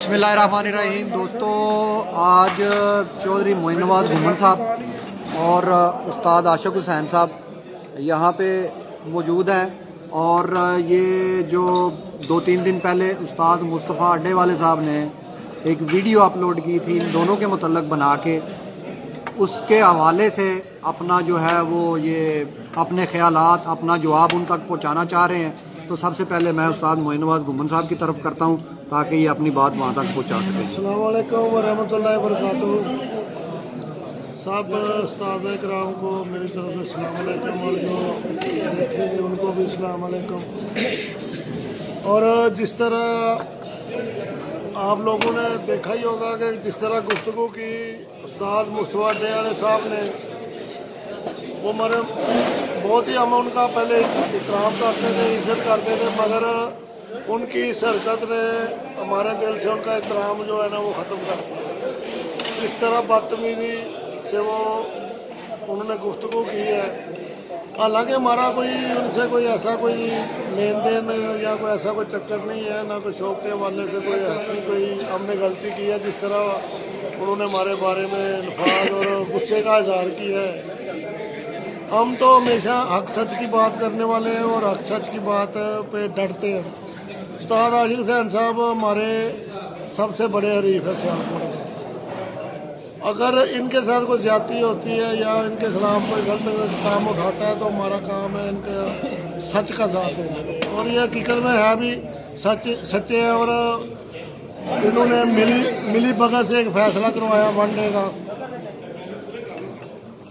बिस्मिल्लाहिर्रहमानिर्रहीम। दोस्तों, आज चौधरी मोइन नवाज़ घुमन साहब और उस्ताद आशिक हुसैन साहब यहाँ पे मौजूद हैं। और ये जो 2-3 दिन पहले उस्ताद मुस्तफ़ा अड्डे वाले साहब ने एक वीडियो अपलोड की थी इन दोनों के मुतल्लक बना के, उसके हवाले से अपना जो है वो ये अपने ख़यालात, अपना जवाब उन तक पहुँचाना चाह रहे हैं। तो सबसे पहले मैं उस्ताद मोइन नवाज़ घुमन साहब की तरफ करता हूँ ताकि ये अपनी बात वहाँ तक पहुँचा सकें। अस्सलाम वालेकुम वरहमतुल्लाहि वबरकातुहू। सब उस्ताद इकराम को मेरी तरफ से अस्सलाम वालेकुम, और जो देखेंगे उनको भी अस्सलाम वालेकुम। और जिस तरह आप लोगों ने देखा ही होगा कि जिस तरह गुफ्तगू की उस्ताद मुस्तफ़ा अड्डे वाले साहब ने, वो हमारे बहुत ही हम उनका पहले इकराम करते थे, इज्जत करते थे, मगर उनकी इस हरकत ने हमारे दिल से उनका एहतराम जो है ना वो ख़त्म कर दिया। इस तरह बदतमीजी से वो उन्होंने गुफ्तगू की है। हालांकि हमारा कोई उनसे कोई ऐसा कोई लेन देन या कोई ऐसा कोई चक्कर नहीं है, ना कोई शौक के हवाले से कोई ऐसी कोई हमने गलती की है। जिस तरह उन्होंने हमारे बारे में अल्फाज और गुस्से का इजहार किया है, हम तो हमेशा हक सच की बात करने वाले हैं और हक सच की बात पे डटते हैं। उस्ताद आशिक हुसैन साहब हमारे सबसे बड़े हरीफ है सियालकोट में। अगर इनके साथ कोई ज्यादती होती है या इनके खिलाफ कोई गलत काम उठाता है तो हमारा काम है इनके सच का साथ है, और ये हकीकत में है भी सच्चे हैं। और इन्होंने मिली भगत से एक फैसला करवाया वनडे का।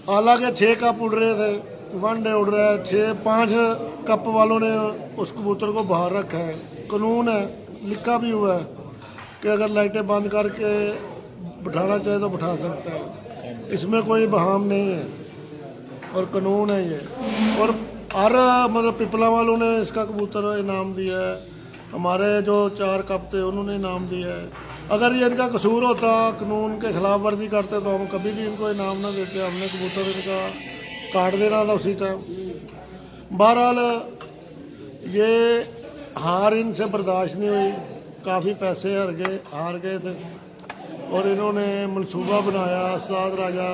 हालांकि 6 कप उड़ रहे थे, वनडे उड़ रहा है, 5 कप वालों ने उस कबूतर को बाहर रखा है। कानून है, लिखा भी हुआ है कि अगर लाइटें बंद करके बिठाना चाहे तो बिठा सकता है, इसमें कोई बहाम नहीं है और कानून है ये। और हर मतलब पिपला वालों ने इसका कबूतर इनाम दिया है, हमारे जो 4 कप थे उन्होंने इनाम दिया है। अगर ये इनका कसूर होता, कानून के खिलाफ वर्जी करते, तो हम कभी भी इनको इनाम ना देते, हमने कबूतर इनका काट देना था उसी टाइम। बहरहाल ये हार इनसे बर्दाश्त नहीं हुई, काफ़ी पैसे हार गए थे, और इन्होंने मंसूबा बनाया। उस्ताद राजा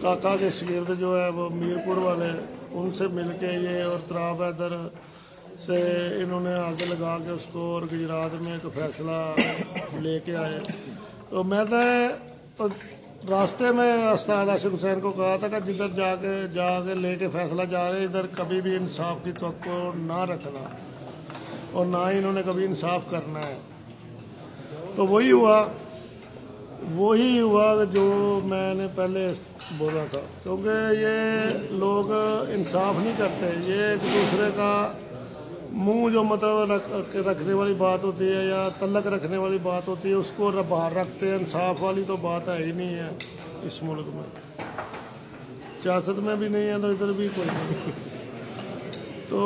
काका के शागिर्द जो है वो मीरपुर वाले, उनसे मिल के ये और तराब हैदर से इन्होंने आगे लगा के उसको और गुजरात में एक फैसला लेके आए। तो मैं तो रास्ते में उस्ताद आशिक हुसैन को कहा था कि जिधर जाके लेके फैसला जा रहे, इधर कभी भी इंसाफ की तवक्को ना रखना और ना ही इन्होंने कभी इंसाफ करना है। तो वही हुआ जो मैंने पहले बोला था, क्योंकि ये लोग इंसाफ नहीं करते। ये एक दूसरे का मुंह जो मतलब रखने वाली बात होती है या तलक रखने वाली बात होती है, उसको बाहर रखते हैं। इंसाफ वाली तो बात है ही नहीं है इस मुल्क में, सियासत में भी नहीं है तो इधर भी कोई नहीं। तो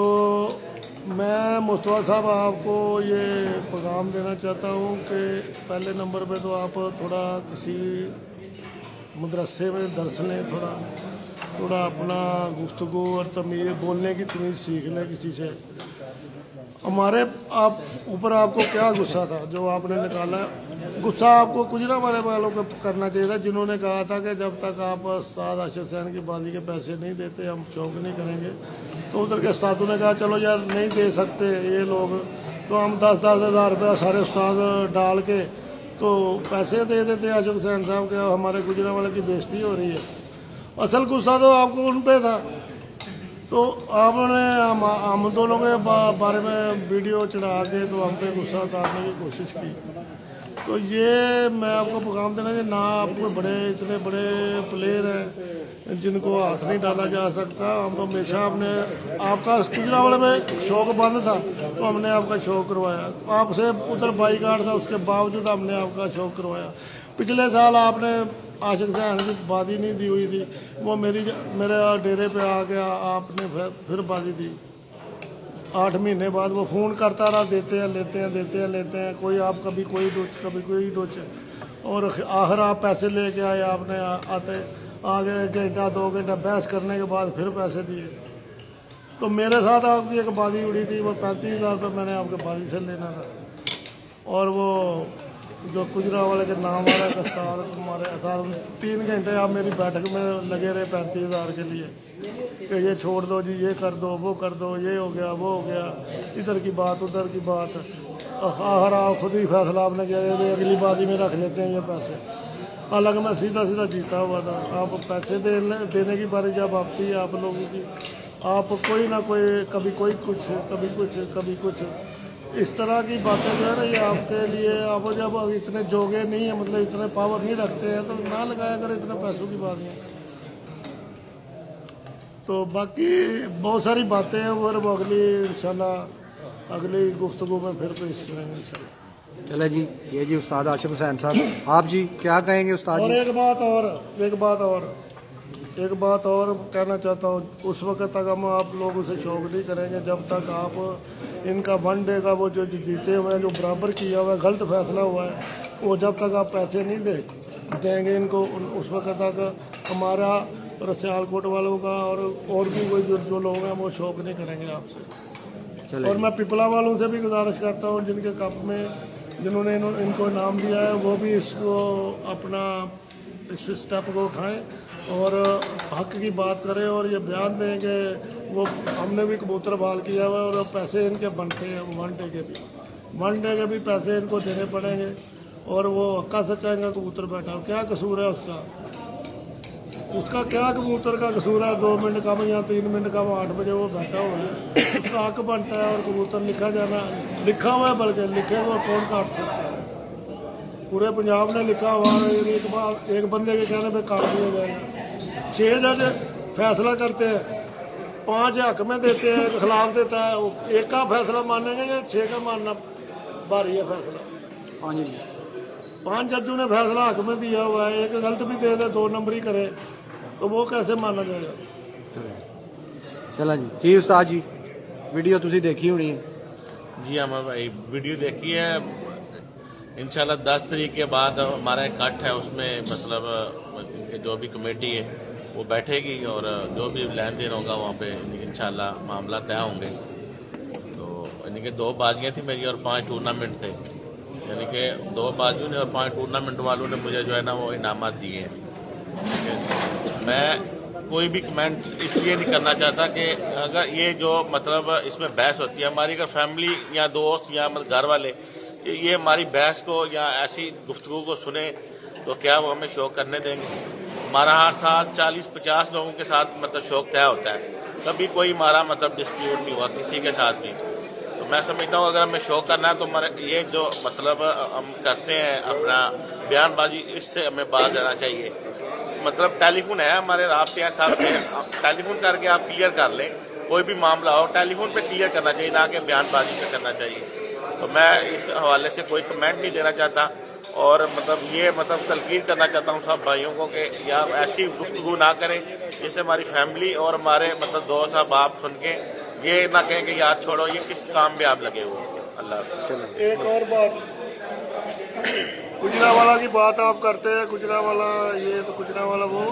मैं मुस्तफ़ा साहब आपको ये पैगाम देना चाहता हूँ कि पहले नंबर पे तो आप थोड़ा किसी मदरसे में दर्स लें, थोड़ा अपना गुफ्तगू और तमीज़, बोलने की तमीज़ सीख लें किसी से। हमारे ऊपर आपको क्या गुस्सा था जो आपने निकाला? गुस्सा आपको गुजरात वालों को करना चाहिए था, जिन्होंने कहा था कि जब तक आप उस्ताद आशिक हुसैन की बाजी के पैसे नहीं देते हम शौक नहीं करेंगे। तो उधर के उस्तादों ने कहा चलो यार नहीं दे सकते ये लोग, तो हम 10-10 हज़ार रुपया सारे उस्ताद डाल के तो पैसे दे देते आशिक हुसैन साहब के। हमारे गुजरात वाले की बेइज्जती हो रही है। असल गुस्सा तो आपको उन पर था। तो आपने हम दोनों के बारे में वीडियो चढ़ा के तो हम पे गुस्सा उतारने की कोशिश की। तो ये मैं आपको पैगाम देना चाहिए, ना आप कोई इतने बड़े प्लेयर हैं जिनको हाथ नहीं डाला जा सकता। हम तो हमेशा आपका गुजरात वाले में शौक बंद था तो हमने आपका शौक करवाया, आपसे उधर बाईकाट था उसके बावजूद हमने आपका शौक करवाया। पिछले साल आपने आशिक हुसैन की बाजी नहीं दी हुई थी, वो मेरे डेरे पे आ गया, आपने फिर बाजी दी। 8 महीने बाद वो फ़ोन करता रहा, देते हैं, कोई आप कभी कोई डोच, और आखिर आप पैसे लेके आए। आपने आगे 1-2 घंटा बहस करने के बाद फिर पैसे दिए। तो मेरे साथ आपकी एक बाजी उड़ी थी, वो 35,000 रुपये मैंने आपके बाजी से लेना था, और वो जो गुजरा वाले के नाम वाला दस्तार हमारे साथ 3 घंटे आप मेरी बैठक में लगे रहे 35,000 के लिए कि ये छोड़ दो जी, ये कर दो, वो कर दो, ये हो गया, वो हो गया, इधर की बात उधर की बात। आखिर आप खुद ही फैसला आपने किया ये अगली बात ही में रख लेते हैं ये पैसे। हालांकि मैं सीधा सीधा जीता हुआ था। आप पैसे देने की बारी जब आती है आप लोगों की, आप कोई ना कोई, कभी कोई कुछ, कभी कुछ, कभी कुछ, इस तरह की बातें जो है ना ये आपके लिए, आप जब इतने जोगे नहीं है, मतलब इतने पावर नहीं रखते हैं तो ना लगाया अगर इतने पैसों की बात है। तो बाकी बहुत सारी बातें हैं वो अगली इंशाल्लाह अगली गुफ्तगू में फिर पेश करेंगे इंशाल्लाह। चले जी, ये जी उस्ताद आशिक हुसैन साहब, आप जी क्या कहेंगे उस्ताद और जी? एक बात और कहना चाहता हूँ, उस वक्त तक हम आप लोगों से शौक नहीं करेंगे जब तक आप इनका 1 डे का वो जो जीते हुए हैं, जो बराबर किया हुआ है, गलत फैसला हुआ है, वो जब तक आप पैसे नहीं देंगे इनको, उस वक्त तक हमारा सियालकोट वालों का और भी कोई जो लोग हैं वो शौक नहीं करेंगे आपसे। और मैं पिपला वालों से भी गुजारिश करता हूँ जिनके कप में जिन्होंने इनको इनाम दिया है, वो भी इसको अपना इस स्टेप को उठाएं और हक की बात करें और ये बयान दें कि वो हमने भी कबूतर बाल किया हुआ है और पैसे इनके बनते हैं 1 डे के भी पैसे इनको देने पड़ेंगे। और वो हक्का सच्चा इनका कबूतर बैठा हो, क्या कसूर है उसका क्या कबूतर का कसूर है? 2 मिनट कम या 3 मिनट कम 8 बजे वो बैठा हुआ है, उसका हक बनता है। और कबूतर लिखा हुआ है, बल्कि लिखे हुआ कौन काट सकता है? पूरे पंजाब ने लिखा हुआ है, एक बंदे के कहने पे काट दिया जाएगा। 6 जज फैसला करते हैं, 5 हक में देते हैं, एक खिलाफ देता है। एक का फैसला मानेंगे या 6 का मानना भारी है फैसला? 5 जजों ने फैसला हक में दिया हुआ है, एक गलत भी दे दे, 2 नंबर ही करे, तो वो कैसे माना जाएगा? चला जी उस्ताद जी, वीडियो तुसी देखी होनी है? जी हम भाई वीडियो देखी है। इंशाल्लाह 10 तारीख के बाद हमारा इकट्ठ है, उसमें मतलब जो भी कमेटी है वो बैठेगी और जो भी लेन देन होगा वहाँ पे इंशाल्लाह मामला तय होंगे। तो यानी कि 2 बाजियाँ थी मेरी और 5 टूर्नामेंट थे, यानी कि 2 बाजियों ने और 5 टूर्नामेंट वालों ने मुझे जो है ना वो इनामात दिए हैं। मैं कोई भी कमेंट इसलिए नहीं करना चाहता कि अगर ये जो मतलब इसमें बहस होती है, हमारी अगर फैमिली या दोस्त या मतलब घर वाले ये हमारी बहस को या ऐसी गुफ्तगू को सुने तो क्या वो हमें शौक करने देंगे? हमारा हर साथ 40-50 लोगों के साथ मतलब शौक तय होता है, कभी कोई हमारा मतलब डिस्प्यूट नहीं हुआ किसी के साथ भी। तो मैं समझता हूँ अगर हमें शौक करना है तो हमारे ये जो मतलब हम करते हैं अपना बयानबाजी, इससे हमें बाज रहना चाहिए। मतलब टेलीफोन है हमारे राब्ते हैं साहब से, आप टेलीफोन करके आप क्लियर कर लें, कोई भी मामला हो टेलीफोन पे क्लियर करना चाहिए, ना कि बयानबाजी पे करना चाहिए। तो मैं इस हवाले से कोई कमेंट नहीं देना चाहता और मतलब ये मतलब तलकीर करना चाहता हूँ सब भाइयों को कि यार ऐसी गुफ्तगू ना करें जिससे हमारी फैमिली और हमारे मतलब दोस्त आप सुन के ये ना कहें कि यार छोड़ो ये किस काम में आप लगे हुए। अल्लाह। एक और बात, गुजरावाला की बात आप करते हैं, गुजरावाला ये तो गुजरावाला वो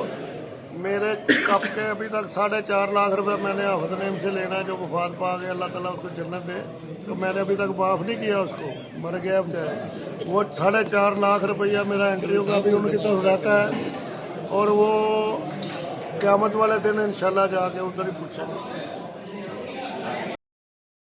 मेरे कप के अभी तक 4.5 लाख रुपए मैंने हफ्त नेम से लेना है, जो वफात पा गया अल्लाह ताला उसको जन्नत दे, तो मैंने अभी तक माफ़ नहीं किया उसको, मर गया बेचारा। वो 4.5 लाख रुपया मेरा एंट्रियों का भी उनकी तरफ रहता है और वो क़यामत वाले दिन इंशाल्लाह जाके उधर ही पूछेंगे।